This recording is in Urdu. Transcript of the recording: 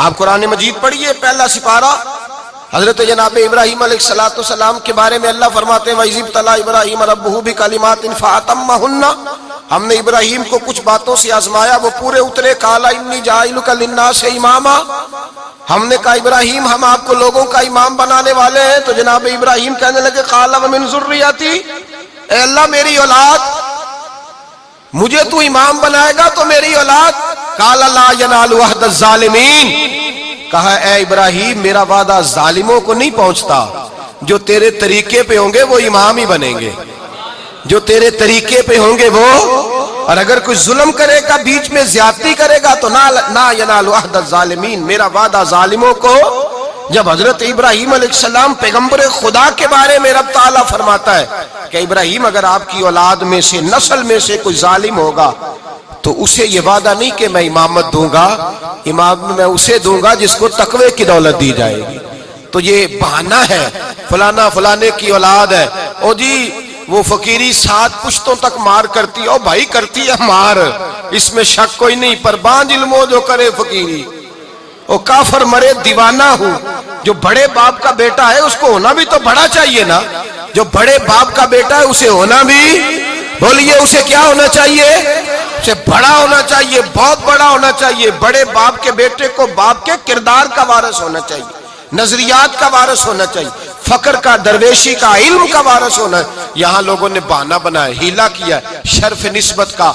آپ قرآن مجید پڑھیے، پہلا سپارہ حضرت جناب ابراہیم علیہ السلام کے بارے میں اللہ فرماتے ہیں وَإِذِ ابْتَلَىٰ إِبْرَاهِيمَ رَبُّهُ بِكَلِمَاتٍ فَأَتَمَّهُنَّ، ہم نے ابراہیم کو کچھ باتوں سے آزمایا، وہ پورے اترے۔ قَالَ إِنِّي جَاعِلُكَ لِلنَّاسِ إِمَامًا، ہم نے کہا ابراہیم ہم آپ کو لوگوں کا امام بنانے والے ہیں۔ تو جناب ابراہیم کہنے لگے قَالَ وَمِن ذُرِّيَّتِي، اے اللہ میری اولاد، مجھے تو امام بنائے گا تو میری اولاد۔ قَالَ لَا يَنَالُ عَهْدَ الظَّالِمِينَ، کہا اے ابراہیم میرا وعدہ ظالموں کو نہیں پہنچتا، جو تیرے طریقے پہ ہوں گے وہ امام ہی بنیں گے، جو تیرے طریقے پہ ہوں گے وہ، اور اگر کوئی ظلم کرے گا بیچ میں زیادتی کرے گا تو نا ینال عہد الظالمین، میرا وعدہ ظالموں کو۔ جب حضرت ابراہیم علیہ السلام پیغمبر خدا کے بارے میں رب تعالیٰ فرماتا ہے کہ ابراہیم اگر آپ کی اولاد میں سے نسل میں سے کوئی ظالم ہوگا تو اسے یہ وعدہ نہیں کہ میں امامت دوں گا، امام میں اسے دوں گا جس کو تقوی کی دولت دی جائے گی۔ تو یہ بہانہ ہے فلانا فلانے کی اولاد ہے، او جی وہ فقیری 7 پشتوں تک مار کرتی ہے، او بھائی کرتی ہے مار، اس میں شک کوئی نہیں، پر بانج علمو جو کرے فقیری، او کافر مرے دیوانہ ہوں۔ جو بڑے باپ کا بیٹا ہے اس کو ہونا بھی تو بڑا چاہیے نا، جو بڑے باپ کا بیٹا ہے اسے ہونا بھی، بولیے اسے کیا ہونا چاہیے؟ اسے بڑا ہونا چاہیے، بہت بڑا ہونا چاہیے۔ بڑے باپ کے بیٹے کو باپ کے کردار کا وارث ہونا چاہیے، نظریات کا وارث ہونا چاہیے، فقر کا، درویشی کا، علم کا وارث ہونا ہے۔ یہاں لوگوں نے بہانہ بنایا، ہیلا کیا، شرف نسبت کا۔